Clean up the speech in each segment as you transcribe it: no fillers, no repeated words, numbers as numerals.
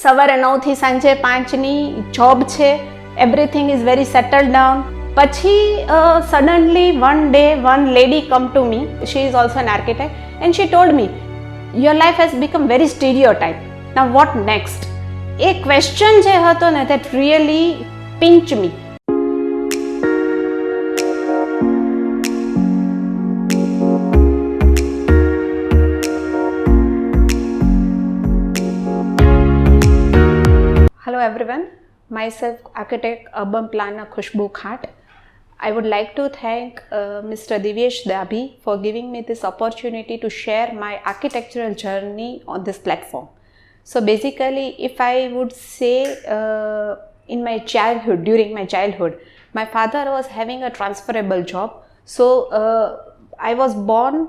સવારે 9 થી સાંજે 5ની જોબ છે, everything is very settled down. પછી suddenly one day one lady come to me, she is also an architect and she told me, your life has become very stereotype, now what next? A question જે હતો ને, that really pinch me. Hello everyone, myself architect urban planner Khushbu Doshi. I would like to thank Mr. Divyesh Dabhi for giving me this opportunity to share my architectural journey on this platform. So basically, if I would say in my childhood, during my childhood, my father was having a transferable job. So I was born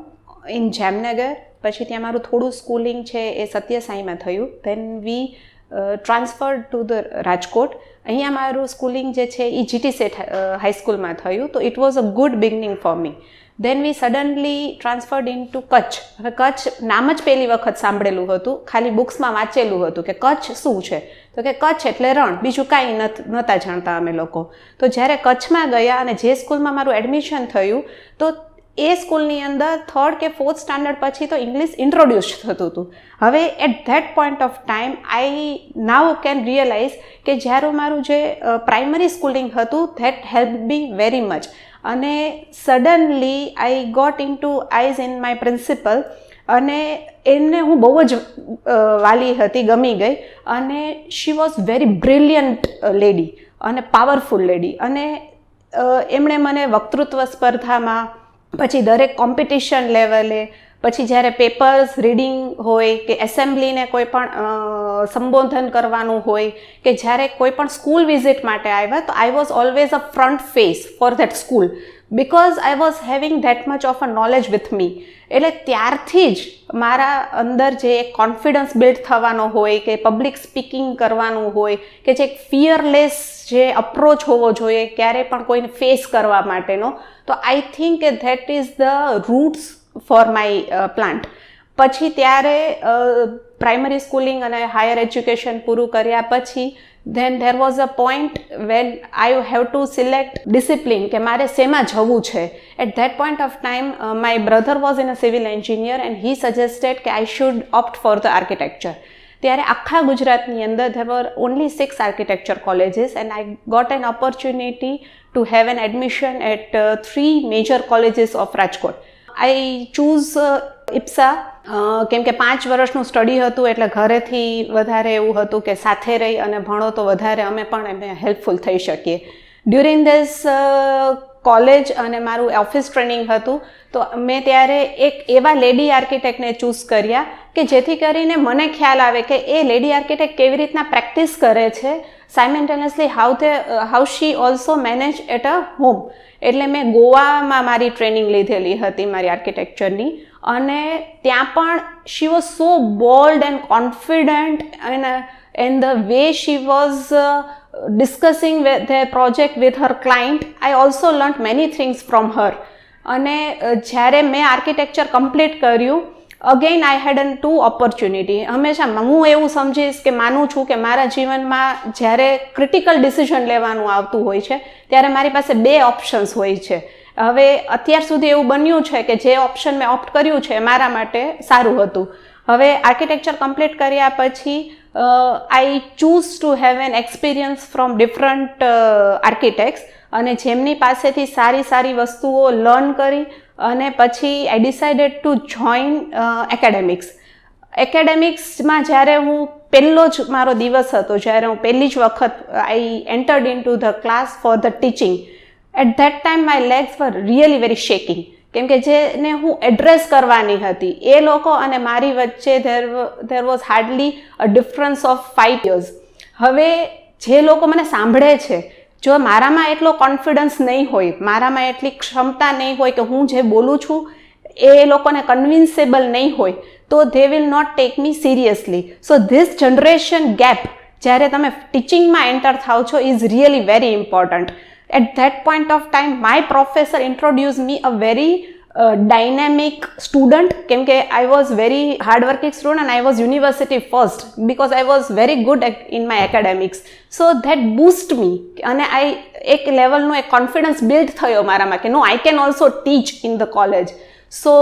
in Jamnagar. પછી ત્યાં મારું થોડું schooling છે એ સત્યસાઈમાં થયું. Then we transferred to the Rajkot. અહીંયા મારું schooling જે છે એ જીટી સેઠ હાઈસ્કૂલમાં થયું. તો it was a good beginning for me. Then we suddenly transferred in to Kutch. હવે કચ્છ નામ જ પહેલી વખત સાંભળેલું હતું, ખાલી બુક્સમાં વાંચેલું હતું કે કચ્છ શું છે, તો કે કચ્છ એટલે રણ, બીજું કાંઈ નહોતા જાણતા અમે લોકો. તો જ્યારે કચ્છમાં ગયા અને જે સ્કૂલમાં મારું એડમિશન થયું, તો એ સ્કૂલની અંદર 3rd કે 4th સ્ટાન્ડર્ડ પછી તો ઇંગ્લિશ ઇન્ટ્રોડ્યુસ થતું હતું. હવે at that point of time I now can realise કે જ્યારે મારું જે પ્રાઇમરી સ્કૂલિંગ હતું, that help me very much. અને suddenly I got into eyes in my principal, અને એમને હું બહુ જ વાલી હતી, ગમી ગઈ. અને she was very brilliant lady અને પાવરફુલ લેડી. અને એમણે મને વક્તૃત્વ સ્પર્ધામાં, પછી દરેક કોમ્પિટિશન લેવલે, પછી જ્યારે પેપર્સ રીડિંગ હોય કે એસેમ્બલીને કોઈ પણ સંબોધન કરવાનું હોય, કે જ્યારે કોઈ પણ સ્કૂલ વિઝિટ માટે આવ્યા, તો આઈ was always a front face for that school, because I was having that much of a knowledge with me. એટલે ત્યારથી જ મારા અંદર જે કોન્ફિડન્સ બિલ્ડ થવાનો હોય, કે પબ્લિક સ્પીકિંગ કરવાનું હોય, કે જે ફિયરલેસ જે અપ્રોચ હોવો જોઈએ ક્યારેય પણ કોઈને ફેસ કરવા માટેનો, તો આઈ થિંક કે that is the roots for my plant. પછી ત્યારે પ્રાઇમરી સ્કૂલિંગ અને હાયર એજ્યુકેશન પૂરું કર્યા પછી then there was a point when I have to select discipline કે મારે શેમાં જવું છે. At that point of time my brother was in a civil engineer and he suggested કે I should opt for the architecture. ત્યારે આખા ગુજરાતની અંદર there were only 6 architecture colleges and I got an opportunity to have an admission at 3 major colleges of Rajkot. I choose IPSA કેમ કે 5 વર્ષનું study હતું, એટલે ઘરેથી વધારે એવું હતું કે સાથે રહી અને ભણો તો વધારે અમે પણ એમને હેલ્પફુલ થઈ શકીએ. ડ્યુરિંગ ધીસ કોલેજ અને મારું ઓફિસ ટ્રેનિંગ હતું, તો મેં ત્યારે એક એવા લેડી આર્કિટેક્ટને ચૂઝ કર્યા કે જેથી કરીને મને ખ્યાલ આવે કે એ લેડી આર્કિટેક્ટ કેવી રીતના પ્રેક્ટિસ કરે છે, simultaneously how she also manage at a home. એટલે મેં ગોવામાં મારી ટ્રેનિંગ લીધેલી હતી મારી આર્કિટેક્ચરની, અને ત્યાં પણ she was so bold and confident and the way she was discussing their project with her client. I also learnt many things from her. અને જ્યારે મેં આર્કિટેક્ચર કમ્પ્લીટ કર્યું, again I had N 2 opportunity. હંમેશા હું એવું સમજીશ કે માનું છું કે મારા જીવનમાં જ્યારે ક્રિટિકલ ડિસિઝન લેવાનું આવતું હોય છે, ત્યારે મારી પાસે 2 ઓપ્શન્સ હોય છે. હવે અત્યાર સુધી એવું બન્યું છે કે જે ઓપ્શન મેં ઓપ્ટ કર્યું છે એ મારા માટે સારું હતું. હવે આર્કિટેક્ચર કમ્પ્લીટ કર્યા પછી I choose to have an experience from different architects, અને જેમની પાસેથી સારી વસ્તુઓ લર્ન કરી અને પછી I decided to join academics. એકેડેમિક્સમાં જ્યારે હું પહેલો જ મારો દિવસ હતો, જ્યારે હું પહેલી જ વખત I entered into the class for the teaching, at that time my legs were really very shaking. કેમ કે જેને હું એડ્રેસ કરવાની હતી, એ લોકો અને મારી વચ્ચે there was hardly a difference of 5 years. હવે જે લોકો મને સાંભળે છે, જો મારામાં એટલો કોન્ફિડન્સ નહીં હોય, મારામાં એટલી ક્ષમતા નહીં હોય કે હું જે બોલું છું એ લોકોને કન્વિન્સેબલ નહીં હોય, તો they will not take me seriously. So this generation gap જ્યારે તમે ટીચિંગમાં એન્ટર થાવ છો is really very important. At that point of time, my professor introduced me a very dynamic student, કેમ કે I was very hardworking student and I was university first because I was very good in my academics. So that boost me અને એક લેવલનો એક confidence build થયો મારામાં કે નો I can also teach in the college. સો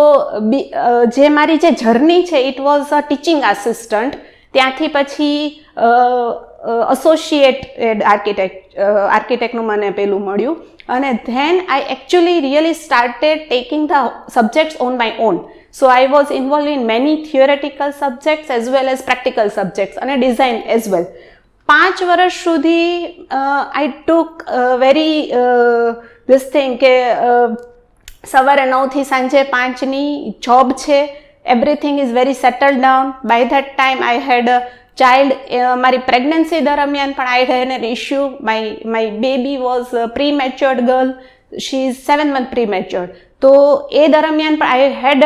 જે મારી જે જર્ની છે it was a teaching assistant, ત્યાંથી પછી એસોસિએટેડ આર્કિટેક્ટનું મને પેલું મળ્યું અને then I actually really started taking the subjects on my own. So I was involve in many theoretical subjects as well as practical subjects અને design as well. 5 વર્ષ સુધી I took very this thing કે સવારે 9 થી સાંજે 5ની job છે, everything is very settle down. By that time I had a child. મારી પ્રેગ્નન્સી દરમિયાન પણ I had an issue. My baby was pre matured girl, she is 7 month pre matured. તો એ દરમિયાન પણ I head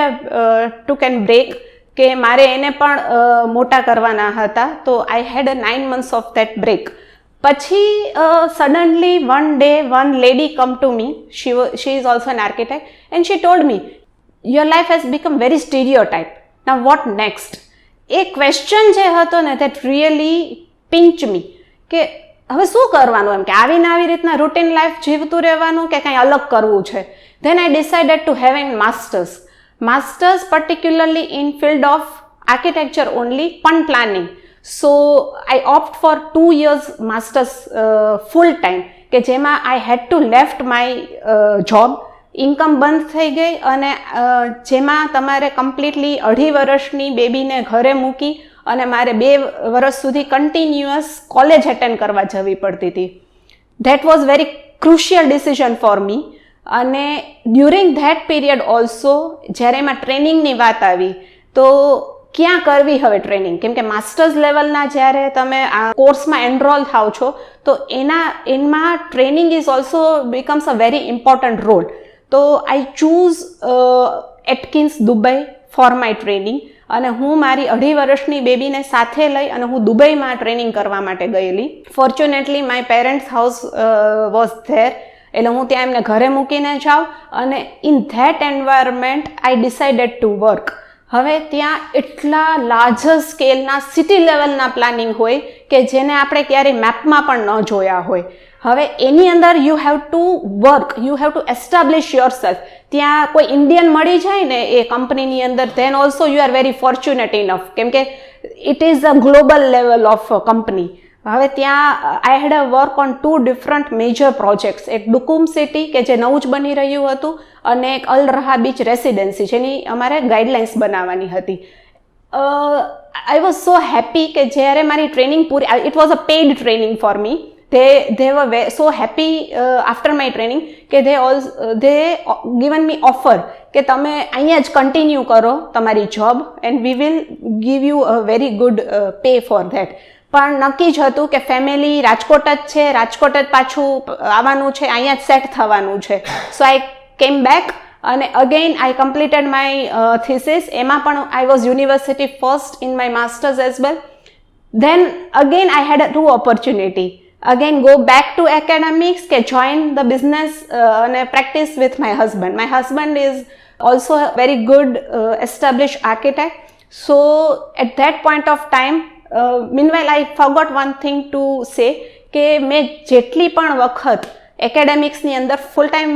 took N break કે મારે એને પણ મોટા કરવાના હતા. તો આઈ had a 9 months of that break. પછી suddenly one day one lady come to me, she is also an architect, and she told me your life has become very stereotype, now what next? A question જે હતો ને that really pinched me કે હવે શું કરવાનું, એમ કે આવીને આવી રીતના રૂટીન લાઈફ જીવતું રહેવાનું કે કંઈ અલગ કરવું છે. then I decided to have a masters particularly in field of architecture only, પણ planning. So I opt for 2 years masters full time કે જેમાં I had to left my job, income બંધ થઈ ગઈ અને જેમાં તમારે કમ્પ્લીટલી 2.5 વર્ષની બેબીને ઘરે મૂકી અને મારે 2 વર્ષ સુધી કન્ટિન્યુઅસ કોલેજ એટેન્ડ કરવા જવી પડતી હતી. That was very crucial decision for me. અને ડ્યુરિંગ ધેટ પીરિયડ ઓલ્સો જ્યારે એમાં ટ્રેનિંગની વાત આવી તો ક્યાં કરવી હવે ટ્રેનિંગ, કેમ કે માસ્ટર્સ લેવલના જ્યારે તમે આ કોર્સમાં એનરોલ થાવ છો તો એમાં training is also becomes a very important role. તો I choose Atkins Dubai for my training અને હું મારી 2.5 વર્ષની બેબીને સાથે લઈ અને હું દુબઈમાં ટ્રેનિંગ કરવા માટે ગયેલી. Fortunately my parents house was there, એટલે હું ત્યાં એમને ઘરે મૂકીને જાઉં અને in that environment I decided to work. હવે ત્યાં એટલા લાર્જર સ્કેલના સિટી લેવલના પ્લાનિંગ હોય કે જેને આપણે ક્યારેય મેપમાં પણ ન જોયા હોય. હવે એની અંદર you have to work, you have to establish yourself. ત્યાં કોઈ ઇન્ડિયન મળી જાય ને એ કંપનીની અંદર then also you are very fortunate enough, કેમ કે it is a global level of company. હવે ત્યાં I had a work on 2 different major projects. એક ડુકુમ સિટી કે જે નવું જ બની રહ્યું હતું અને એક અલ રહા બીચ રેસિડેન્સી જેની અમારે ગાઈડલાઇન્સ બનાવવાની હતી. આઈ વોઝ સો હેપી કે જ્યારે મારી training puri, it was a paid training for me. they were so happy after my training કે they given me offer કે તમે અહીંયા જ કન્ટિન્યુ કરો તમારી job and we will give you a very good pay for that. પણ નક્કી જ હતું કે ફેમિલી રાજકોટ જ છે, રાજકોટ જ પાછું આવવાનું છે, અહીંયા જ સેટ થવાનું છે. સો આઈ કેમ બેક અને again I completed my thesis. એમાં પણ I was university first in my masters as well. Then again I had 2 opportunity. Again go back to academics કે join the business and practice with my husband. My husband is also a very good established architect. So at that point of time, meanwhile I forgot one thing to say કે મેં જેટલી પણ વખત એકેડેમિક્સની અંદર full time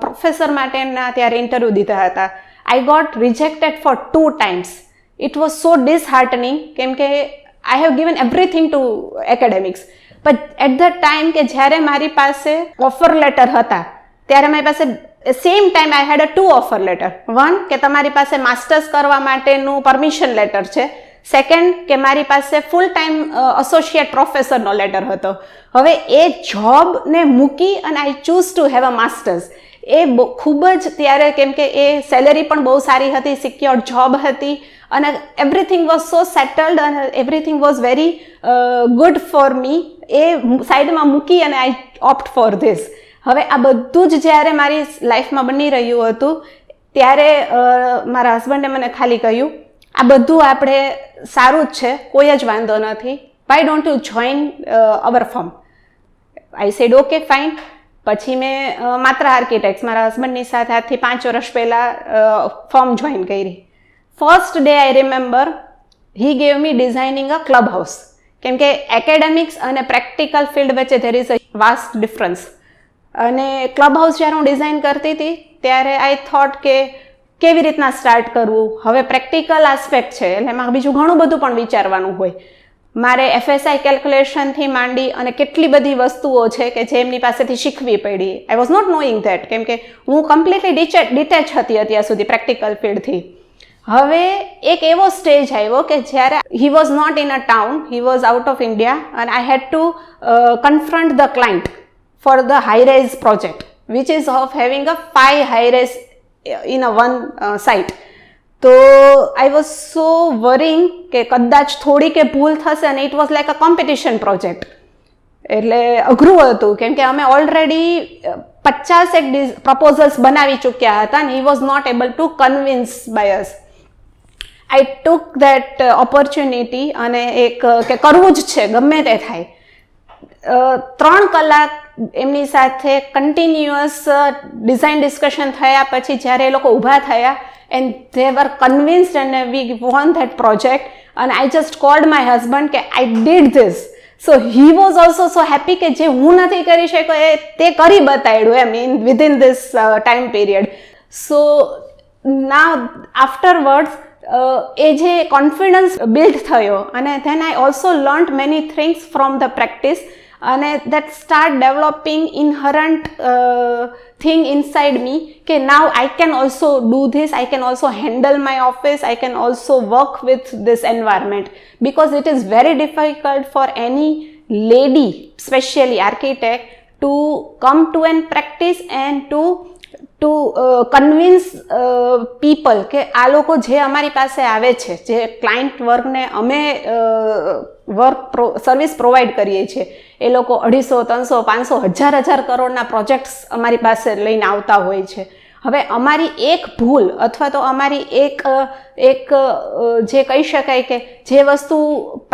professor માટેના ત્યારે interview દીધા હતા, I got rejected for 2 times. It was so disheartening કેમ કે I have given everything to academics. But at that time કે જ્યારે મારી પાસે ઓફર લેટર હતા ત્યારે મારી પાસે same time I had 2 offer letter. 1 કે તમારી પાસે માસ્ટર્સ કરવા માટેનું પરમિશન લેટર છે. સેકન્ડ કે મારી પાસે ફૂલ ટાઈમ એસોસિએટ પ્રોફેસરનો લેટર હતો. હવે એ જોબને મૂકી અને I choose to have a masters. એ ખૂબ જ ત્યારે કેમ કે એ સેલેરી પણ બહુ સારી હતી, સિક્યોર જોબ હતી અને એવરીથિંગ વોઝ સો સેટલડ અને everything was very good for me. એ સાઈડમાં મૂકી અને આઈ ઓપ્ટ ફોર ધીસ. હવે આ બધું જ જ્યારે મારી લાઈફમાં બની રહ્યું હતું ત્યારે મારા હસબન્ડે મને ખાલી કહ્યું આ બધું આપણે સારું જ છે, કોઈ જ વાંધો નથી, why don't you join our firm. I said okay fine. પછી મેં માત્રા આર્કિટેક્ટ્સ મારા હસબન્ડની સાથે આજથી 5 વર્ષ પહેલાં ફર્મ જોઈન કરી. First day I remember he gave me designing a club house. કેમ કે એકેડેમિક્સ અને પ્રેક્ટિકલ ફિલ્ડ વચ્ચે there is a vast difference. અને ક્લબ હાઉસ જ્યારે હું ડિઝાઇન કરતી હતી ત્યારે આઈ થોટ કે કેવી રીતના સ્ટાર્ટ કરવું. હવે પ્રેક્ટિકલ આસ્પેક્ટ છે એટલે એમાં બીજું ઘણું બધું પણ વિચારવાનું હોય. મારે FSI કેલ્ક્યુલેશનથી માંડી અને કેટલી બધી વસ્તુઓ છે કે જે એમની પાસેથી શીખવી પડી. I was not knowing that, કેમ કે હું કમ્પ્લીટલી ડિટેચ હતી અત્યાર સુધી પ્રેક્ટિકલ ફિલ્ડથી. હવે એક એવો સ્ટેજ આવ્યો કે જ્યારે he was not in a town, he was out of India અને I had to confront the client for the high rise project which is of having a 5 high rise in a one site. તો આઈ was so worrying કે કદાચ થોડી કે ભૂલ થશે અને it was like a competition project. એટલે અઘરું હતું કેમ કે અમે ઓલરેડી 50 પ્રપોઝલ્સ બનાવી ચૂક્યા હતા અને he was not able to convince by us. I took that opportunity અને એક કે કરવું જ છે ગમે તે થાય. 3 કલાક એમની સાથે કન્ટિન્યુઅસ ડિઝાઇન ડિસ્કશન થયા પછી જ્યારે એ લોકો ઊભા થયા and they were convinced and we won that project and I just called my husband કે I did this. So he was also so happy કે જે હું નથી કરી શક્યો એ તે કરી બતાડ્યું એમ within this time period. So now afterwards એ જે કોન્ફિડન્સ બિલ્ડ થયો અને then I also learned many things from the practice અને that start developing inherent thing inside me કે now I can also do this, I can also handle my office, I can also work with this environment because it is very difficult for any lady, especially architect, to come to and practice and to convince people કે આ લોકો જે અમારી પાસે આવે છે, જે client વર્કને અમે સર્વિસ પ્રોવાઈડ કરીએ છીએ, એ લોકો 250, 300, 500, 1000 કરોડના પ્રોજેક્ટ્સ અમારી પાસે લઈને આવતા હોય છે. હવે અમારી એક ભૂલ અથવા તો અમારી એક જે કહી શકાય કે જે વસ્તુ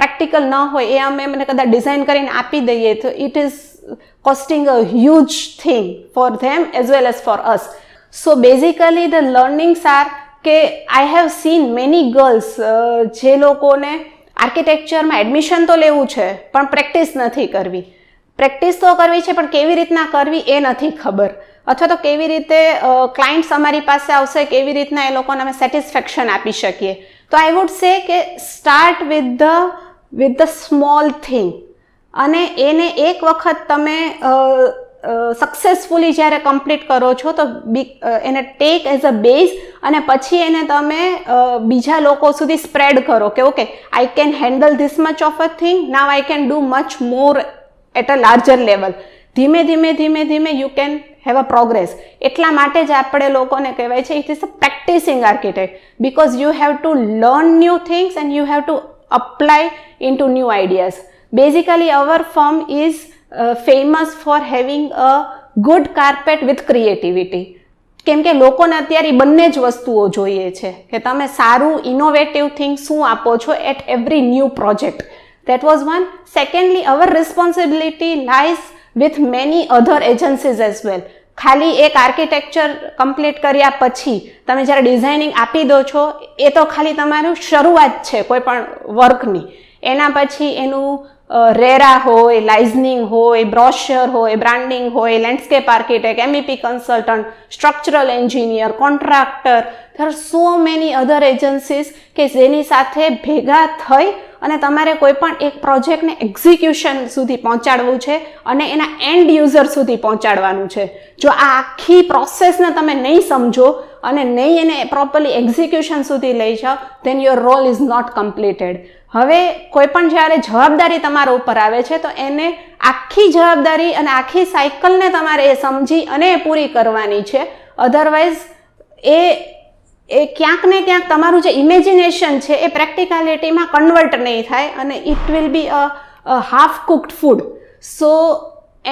પ્રેક્ટિકલ ન હોય એ અમે એમને કદાચ ડિઝાઇન કરીને આપી દઈએ તો it is costing a huge thing for them as well as for us. So basically the learnings are કે I have seen many girls જે લોકોને આર્કિટેક્ચરમાં એડમિશન તો લેવું છે પણ પ્રેક્ટિસ નથી કરવી. પ્રેક્ટિસ તો કરવી છે પણ કેવી રીતના કરવી એ નથી ખબર, અથવા તો કેવી રીતે ક્લાયન્ટ્સ અમારી પાસે આવશે, કેવી રીતના એ લોકોને અમે સેટિસ્ફેક્શન આપી શકીએ. તો આઈ વુડ સે કે start with the small thing અને એને એક વખત તમે સક્સેસફુલી જ્યારે કમ્પ્લીટ કરો છો તો એને ટેક એઝ અ બેઝ અને પછી એને તમે બીજા લોકો સુધી સ્પ્રેડ કરો કે okay I can handle this much of a thing, now I can do much more at a larger level. ધીમે ધીમે you can have a progress. એટલા માટે જ આપણે લોકોને કહેવાય છે it is a practising architect because you have to learn new things and you have to apply in to new ideas. Basically our firm is famous for having a good carpet with creativity. કેમ કે લોકોને અત્યારે બંને જ વસ્તુઓ જોઈએ છે કે તમે સારું ઇનોવેટિવ થિંગ શું આપો છો at every new project. That was one. Secondly, our responsibility lies with many other agencies as well. ખાલી એક આર્કિટેક્ચર કમ્પ્લીટ કર્યા પછી તમે જ્યારે ડિઝાઇનિંગ આપી દો છો એ તો ખાલી તમારું શરૂઆત છે કોઈ પણ વર્કની. એના પછી એનું રેરા હોય, લાઇઝનિંગ હોય, બ્રોશર હોય, બ્રાન્ડિંગ હોય, landscape architect, MEP consultant, structural engineer, contractor, there are so many other agencies કે જેની સાથે ભેગા થઈ અને તમારે કોઈ પણ એક પ્રોજેક્ટને એક્ઝિક્યુશન સુધી પહોંચાડવું છે અને એના એન્ડ યુઝર સુધી પહોંચાડવાનું છે. જો આ આખી પ્રોસેસને તમે નહીં સમજો અને નહીં એને પ્રોપરલી એક્ઝિક્યુશન સુધી લઈ જાઓ then your role is not completed. હવે કોઈ પણ જ્યારે જવાબદારી તમારા ઉપર આવે છે તો એને આખી જવાબદારી અને આખી સાયકલને તમારે એ સમજી અને પૂરી કરવાની છે. અધરવાઇઝ એ ક્યાંક ને ક્યાંક તમારું જે ઇમેજિનેશન છે એ પ્રેક્ટિકાલિટીમાં કન્વર્ટ નહીં થાય અને it will be a half cooked food. So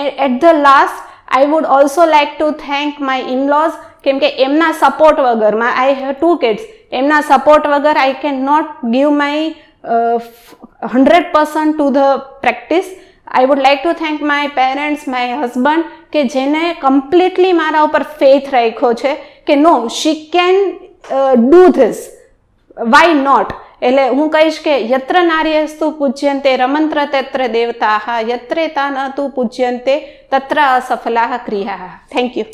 at the last I would also like to thank my in laws કેમ કે એમના સપોર્ટ વગરમાં આઈ હેવ 2 કિડ્સ. એમના સપોર્ટ વગર I can not give my 100% to the practice. I would like to thank my parents, my husband, કે જેને completely મારા ઉપર ફેથ રાખ્યો છે કે no, she can do this, why not. એટલે હું કહીશ કે યત્ર નાર્યસ્તુ પૂજ્યંતે રમંત્ર તત્ર દેવતાઃ, યત્રે તા ન તુ પૂજ્યંતે તત્ર અસફલાઃ ક્રિયાઃ. Thank you.